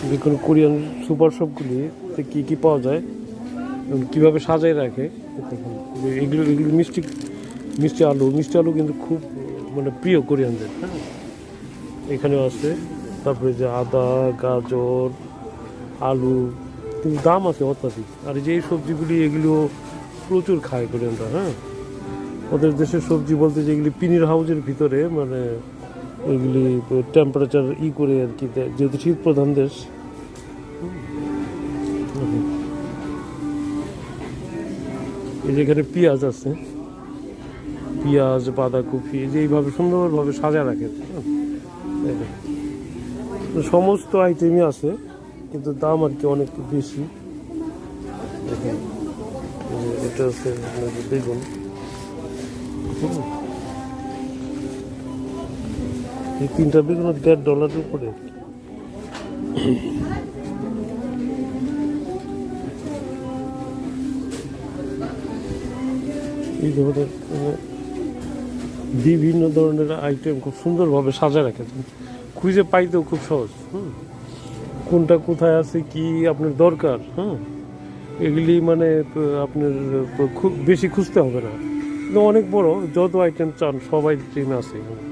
দেখুন Korean super শপগুলিতে কী কী পাওয়া যায় এবং কীভাবে সাজায় রাখে। দেখুন এগুলো এগুলো মিষ্টি মিষ্টি আলু কিন্তু খুব মানে প্রিয় কোরিয়ানদের। হ্যাঁ, এখানেও আছে। তারপরে যে আদা, গাজর, আলু, কিন্তু দাম আছে অত্যাধিক। আর এই যে এই সবজিগুলি এগুলো প্রচুর খায় কোরিয়ানরা। হ্যাঁ, ওদের দেশের সবজি বলতে যেগুলি পিনির হাউজের ভিতরে মানে এগুলি টেম্পারেচার করে আর কি দেয়, যেহেতু শীত প্রধান দেশ। এই যে এখানে পেঁয়াজ আছে, পেঁয়াজ, বাঁধাকপি, যে এইভাবে সুন্দরভাবে সাজা রাখে। সমস্ত আইটেমই আছে, কিন্তু দাম আর কি অনেক বেশি। দেখেন এটা আছে বেগুন, এই 3টা বেগুন $1.5 উপরে। এই ধরনের বিভিন্ন ধরনের আইটেম খুব সুন্দরভাবে সাজা রাখেছেন, খুঁজে পাইতেও খুব সহজ। কোনটা কোথায় আছে কি আপনার দরকার, এগুলি মানে আপনার খুব বেশি খুঁজতে হবে না, কিন্তু অনেক বড়, যত আইটেম চান সব আইটেম আছে এখানে।